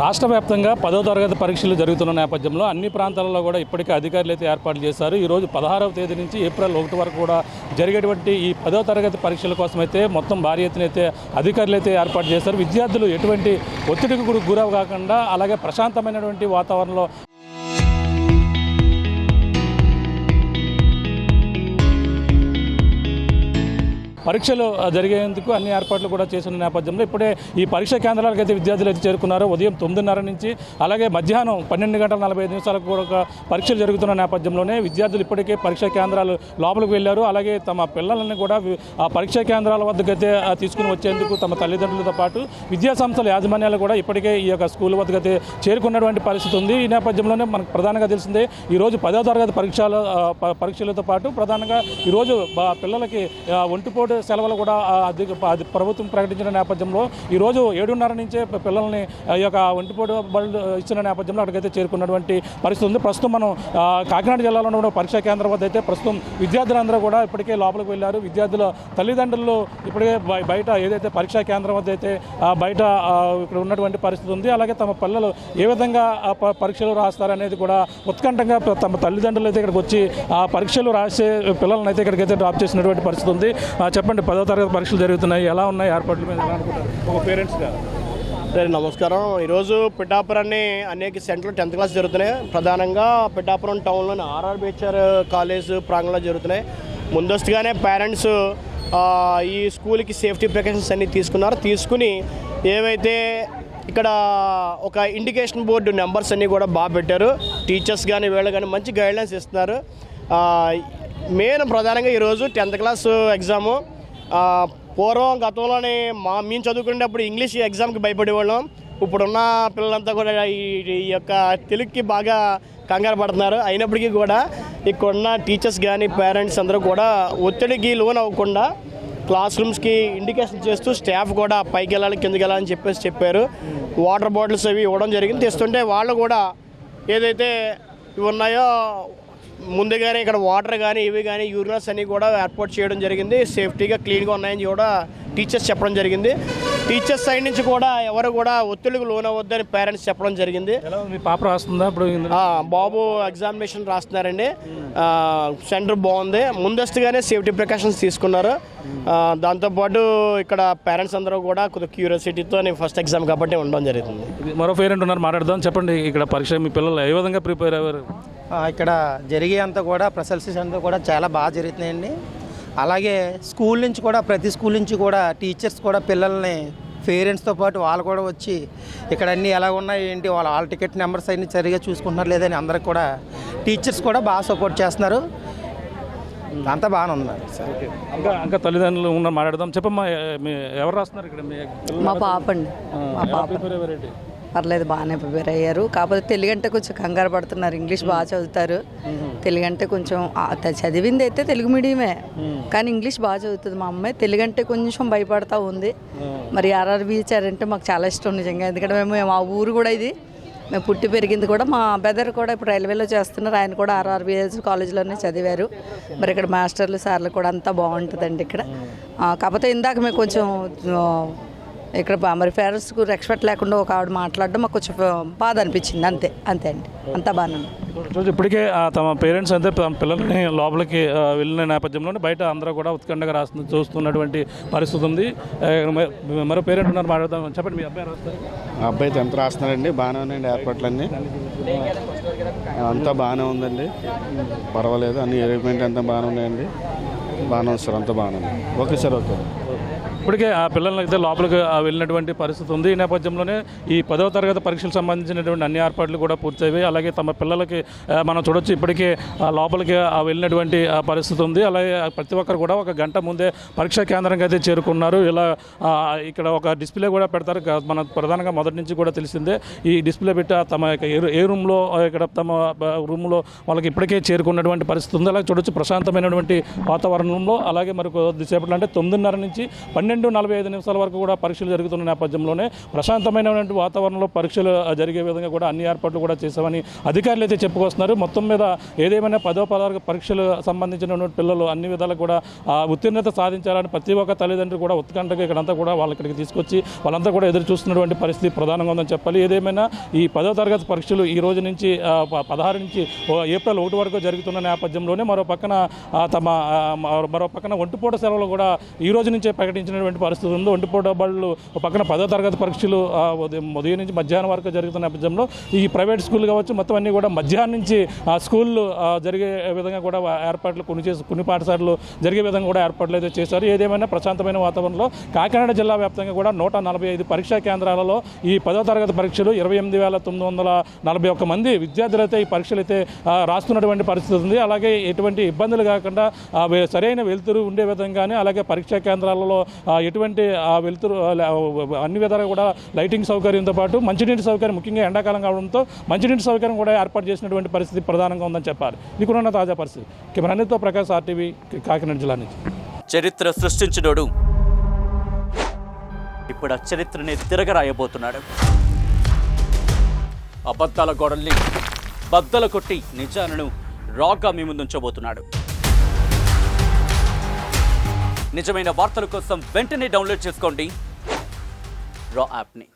రాష్ట్ర వ్యాప్తంగా 10వ తరగతి పరీక్షలు జరుగుతున్న నేపథ్యంలో అన్ని ప్రాంతాలలో కూడా ఇప్పటికే అధికారులు అయితే ఏర్పాట్లు చేశారు. ఈరోజు 16వ తేదీ నుంచి ఏప్రిల్ 1 వరకు కూడా జరిగేటువంటి ఈ 10వ తరగతి పరీక్షల కోసం అయితే మొత్తం భారీ ఎత్తున అయితే అధికారులు అయితే ఏర్పాటు చేశారు. విద్యార్థులు ఎటువంటి ఒత్తిడికి గురవు కాకుండా అలాగే ప్రశాంతమైనటువంటి వాతావరణంలో పరీక్షలు జరిగేందుకు అన్ని ఏర్పాట్లు కూడా చేసిన నేపథ్యంలో ఇప్పుడే ఈ పరీక్షా కేంద్రాలకు అయితే విద్యార్థులు అయితే చేరుకున్నారు. ఉదయం 9:30 నుంచి అలాగే మధ్యాహ్నం 12:45 కూడా పరీక్షలు జరుగుతున్న నేపథ్యంలోనే విద్యార్థులు ఇప్పటికే పరీక్షా కేంద్రాలు లోపలికి వెళ్ళారు. అలాగే తమ పిల్లలని కూడా ఆ పరీక్షా కేంద్రాల వద్దకైతే తీసుకుని వచ్చేందుకు తమ తల్లిదండ్రులతో పాటు విద్యాసంస్థల యాజమాన్యాలు కూడా ఇప్పటికే ఈ యొక్క స్కూల్ వద్దకైతే చేరుకున్నటువంటి పరిస్థితి ఉంది. ఈ నేపథ్యంలోనే మనకు ప్రధానంగా తెలిసిందే ఈరోజు 10వ తరగతి పరీక్షలతో పాటు ప్రధానంగా ఈరోజు పిల్లలకి ఒంటిపోటు సెలవులు కూడా ప్రభుత్వం ప్రకటించిన నేపథ్యంలో ఈరోజు 7:30 నుంచే పిల్లల్ని ఈ యొక్క ఒంటిపోటు బళ్ళు ఇచ్చిన నేపథ్యంలో అక్కడికైతే చేరుకున్నటువంటి పరిస్థితి ఉంది. ప్రస్తుతం మనం కాకినాడ జిల్లాలో ఉన్న పరీక్షా కేంద్రం వద్ద అయితే ప్రస్తుతం విద్యార్థులందరూ కూడా ఇప్పటికే లోపలికి వెళ్ళారు. విద్యార్థుల తల్లిదండ్రులు ఇప్పటికే బయట ఏదైతే పరీక్షా కేంద్రం వద్ద అయితే బయట ఇక్కడ ఉన్నటువంటి పరిస్థితి ఉంది. అలాగే తమ పిల్లలు ఏ విధంగా పరీక్షలు రాస్తారనేది కూడా ఉత్కంఠంగా తమ తల్లిదండ్రులు అయితే ఇక్కడికి వచ్చి పరీక్షలు రాసే పిల్లలను అయితే ఇక్కడికైతే డ్రాప్ చేసినటువంటి పరిస్థితి ఉంది. చెప్పండి, 10వ తరగతి పరీక్షలు జరుగుతున్నాయి, ఎలా ఉన్నాయి ఏర్పాట్ల మీద ఎలా అనుకుంటారు ఒక పేరెంట్స్గా? సరే, నమస్కారం. ఈరోజు పిఠాపురాన్ని అనేక సెంటర్లు 10th క్లాస్ జరుగుతున్నాయి. ప్రధానంగా పిఠాపురం టౌన్లోని ఆర్ఆర్బిహెచ్ఆర్ కాలేజ్ ప్రాంగణంలో జరుగుతున్నాయి. ముందస్తుగానే పేరెంట్స్ ఈ స్కూల్కి సేఫ్టీ ప్రికాషన్స్ అన్నీ తీసుకుని ఏవైతే ఇక్కడ ఒక ఇండికేషన్ బోర్డు నెంబర్స్ అన్నీ కూడా బాగా పెట్టారు. టీచర్స్ కానీ వీళ్ళు కానీ మంచి గైడ్లైన్స్ ఇస్తున్నారు. మెయిన్ ప్రధానంగా ఈరోజు 10th క్లాస్ ఎగ్జాము. పూర్వం గతంలోనే మేము చదువుకునేటప్పుడు ఇంగ్లీష్ ఎగ్జామ్కి భయపడేవాళ్ళం. ఇప్పుడున్న పిల్లలంతా కూడా ఈ యొక్క తెలుగుకి బాగా కంగారు పడుతున్నారు. అయినప్పటికీ కూడా ఇక్కడున్న టీచర్స్ కానీ పేరెంట్స్ అందరూ కూడా ఒత్తిడికి లోన్ అవ్వకుండా క్లాస్ రూమ్స్కి ఇండికేషన్ చేస్తూ స్టాఫ్ కూడా పైకి వెళ్ళాలి కిందకి వెళ్ళాలని చెప్పారు. వాటర్ బాటిల్స్ అవి ఇవ్వడం జరిగింది. తెస్తుంటే వాళ్ళు కూడా ఏదైతే ఇవి ఉన్నాయో ముందుగానే ఇక్కడ వాటర్ కానీ ఇవి కానీ యూరినల్స్ అన్నీ కూడా ఏర్పాటు చేయడం జరిగింది. సేఫ్టీగా క్లీన్గా ఉన్నాయని కూడా టీచర్స్ చెప్పడం జరిగింది. టీచర్స్ సైడ్ నుంచి కూడా ఎవరు కూడా ఒత్తిడికి లోన్ అవ్వద్దని పేరెంట్స్ చెప్పడం జరిగింది. మీ పాప రాస్తుందా ఇప్పుడు? బాబు ఎగ్జామినేషన్ రాస్తున్నారండి. సెంటర్ బాగుంది. ముందస్తుగానే సేఫ్టీ ప్రికాషన్స్ తీసుకున్నారు. దాంతోపాటు ఇక్కడ పేరెంట్స్ అందరూ కూడా కొద్దిగా క్యూరియాసిటీతో ఫస్ట్ ఎగ్జామ్ కాబట్టి ఉండడం జరుగుతుంది. మరో పేరెంట్ ఉన్నారు, మాట్లాడదాం. చెప్పండి, ఇక్కడ పరీక్ష మీ పిల్లలు ఏ విధంగా ప్రిపేర్ అయ్యారు? ఇక్కడ జరిగే అంతా కూడా ప్రసల్సీస్ అంతా కూడా చాలా బాగా జరుగుతున్నాయండి. అలాగే స్కూల్ నుంచి కూడా ప్రతి స్కూల్ నుంచి కూడా టీచర్స్ కూడా పిల్లల్ని పేరెంట్స్తో పాటు వాళ్ళు కూడా వచ్చి ఇక్కడ అన్నీ ఎలా ఉన్నాయి ఏంటి వాళ్ళ టికెట్ నెంబర్స్ అన్నీ సరిగా చూసుకుంటున్నారు లేదని అందరికి కూడా టీచర్స్ కూడా బాగా సపోర్ట్ చేస్తున్నారు. అంతా బాగానే ఉన్నారు సార్. ఇంకా తల్లిదండ్రులు ఉన్నారు, మాట్లాడదాం. చెప్పమ్మా, ఎవరు రాస్తున్నారు ఇక్కడ? మా పాప అండి. మా పాప పర్లేదు, బాగానే ప్రిపేర్ అయ్యారు. కాకపోతే తెలుగు అంటే కొంచెం కంగారు పడుతున్నారు. ఇంగ్లీష్ బాగా చదువుతారు. తెలుగు అంటే కొంచెం చదివింది అయితే తెలుగు మీడియమే, కానీ ఇంగ్లీష్ బాగా చదువుతుంది మా అమ్మాయి. తెలుగు అంటే కొంచెం భయపడతా ఉంది. మరి ఆర్ఆర్బిహెచ్ఆర్ అంటే మాకు చాలా ఇష్టం నిజంగా. ఎందుకంటే మేము మా ఊరు కూడా ఇది, మేము పుట్టి పెరిగింది కూడా. మా బ్రదర్ కూడా ఇప్పుడు రైల్వేలో చేస్తున్నారు. ఆయన కూడా ఆర్ఆర్బిహెచ్ కాలేజ్లోనే చదివారు. మరి ఇక్కడ మాస్టర్లు సార్లు కూడా అంతా బాగుంటుందండి ఇక్కడ. కాకపోతే ఇందాక మేము కొంచెం ఇక్కడ మరి పేరెంట్స్కు రెస్పెక్ట్ లేకుండా ఒక ఆవిడ మాట్లాడడం మాకు కొంచెం బాధ అనిపించింది. అంతే అంతే అండి, అంతా బాగానే ఉంది. ఇప్పటికే తమ పేరెంట్స్ అయితే తమ పిల్లల్ని లోపలికి వెళ్ళిన నేపథ్యంలో బయట అందరూ కూడా ఉత్కంఠగా చూస్తున్నటువంటి పరిస్థితి ఉంది. మరో పేరెంట్ ఉన్నారు, మాట్లాడదాం. చెప్పండి, మీ అబ్బాయి రాస్తారు? అబ్బాయి 10th రాస్తున్నారండి. బాగానే ఉన్నాయండి ఏర్పాట్లన్నీ, అంతా బాగానే ఉందండి. పర్వాలేదు, అన్ని అరేంజ్మెంట్ అంతా బాగానే ఉన్నాయండి. బాగానే ఉంది సార్, అంతా బాగానే ఉంది. Okay sir, okay. ఇప్పటికే ఆ పిల్లలకి అయితే లోపలికి వెళ్ళినటువంటి పరిస్థితి ఉంది. ఈ నేపథ్యంలోనే ఈ 10వ తరగతి పరీక్షలకు సంబంధించినటువంటి అన్ని ఏర్పాట్లు కూడా పూర్తయ్యాయి. అలాగే తమ పిల్లలకి మనం చూడొచ్చు ఇప్పటికే లోపలికి వెళ్ళినటువంటి పరిస్థితి ఉంది. అలాగే ప్రతి ఒక్కరు కూడా ఒక గంట ముందే పరీక్షా కేంద్రానికి అయితే చేరుకున్నారు. ఇలా ఇక్కడ ఒక డిస్ప్లే కూడా పెడతారు. మన ప్రధానంగా మొదటి నుంచి కూడా తెలిసిందే, ఈ డిస్ప్లే పెట్టి తమ ఏ రూమ్లో ఇక్కడ తమ రూమ్లో వాళ్ళకి ఇప్పటికే చేరుకున్నటువంటి పరిస్థితి ఉంది. అలాగే చూడొచ్చు ప్రశాంతమైనటువంటి వాతావరణంలో. అలాగే మరి కొద్దిసేపట్లో అంటే 9:30 నుంచి 12 12:45 వరకు కూడా పరీక్షలు జరుగుతున్న నేపథ్యంలోనే ప్రశాంతమైనటువంటి వాతావరణంలో పరీక్షలు జరిగే విధంగా కూడా అన్ని ఏర్పాట్లు కూడా చేశామని అధికారులు అయితే చెప్పుకొస్తున్నారు. మొత్తం మీద ఏదేమైనా 10వ తరగతి పరీక్షలు సంబంధించినటువంటి పిల్లలు అన్ని విధాలు కూడా ఉత్తీర్ణత సాధించాలని ప్రతి ఒక్క తల్లిదండ్రులు కూడా ఉత్కంఠగా ఇక్కడంతా కూడా వాళ్ళ ఇక్కడికి తీసుకొచ్చి వాళ్ళంతా కూడా ఎదురు చూస్తున్నటువంటి పరిస్థితి ప్రధానంగా ఉందని చెప్పాలి. ఏదేమైనా ఈ 10వ తరగతి పరీక్షలు ఈ రోజు నుంచి 16 నుంచి ఏప్రిల్ 1 వరకు జరుగుతున్న నేపథ్యంలోనే మరో పక్కన ఒంటిపూట సెలవులు కూడా ఈ రోజు నుంచే ప్రకటించినటువంటి పరిస్థితి ఉంది. ఒంటిపూట బళ్ళు పక్కన 10వ తరగతి పరీక్షలు ఉదయం నుంచి మధ్యాహ్నం వరకు జరుగుతున్న నేపథ్యంలో ఈ ప్రైవేట్ స్కూల్ కావచ్చు మొత్తం అన్ని కూడా మధ్యాహ్నం నుంచి స్కూళ్ళు జరిగే విధంగా కూడా ఏర్పాట్లు కొన్ని పాఠశాలలు జరిగే విధంగా కూడా ఏర్పాట్లు అయితే చేశారు. ఏదేమైనా ప్రశాంతమైన వాతావరణంలో కాకినాడ జిల్లా వ్యాప్తంగా కూడా 145 పరీక్షా కేంద్రాలలో ఈ 10వ తరగతి పరీక్షలు 28,941 మంది విద్యార్థులు అయితే ఈ పరీక్షలు అయితే రాస్తున్నటువంటి పరిస్థితి ఉంది. అలాగే ఎటువంటి ఇబ్బందులు కాకుండా సరైన వెలుతురు ఉండే విధంగానే అలాగే పరీక్షా కేంద్రాలలో ఎటువంటి వెలుతురు అన్ని విధాలుగా కూడా లైటింగ్ సౌకర్యంతో పాటు మంచినీటి సౌకర్యం ముఖ్యంగా ఎండాకాలం కావడంతో మంచినీటి సౌకర్యం కూడా ఏర్పాటు చేసినటువంటి పరిస్థితి ప్రధానంగా ఉందని చెప్పాలి. ఇక్కడున్న తాజా పరిస్థితి కెమెరాతో ప్రకాష్, RTV, కాకినాడ జిల్లా నుంచి. చరిత్ర సృష్టించినోడు ఇప్పుడు ఆ చరిత్రని తిరగరాయబోతున్నాడు. అబద్ధాల గోడల్ని బద్దలు కొట్టి నిజాలను రాగా మీ ముందుంచబోతున్నాడు. నిజమైన వార్తల కోసం వెంటనే డౌన్లోడ్ చేసుకోండి రా యాప్ని.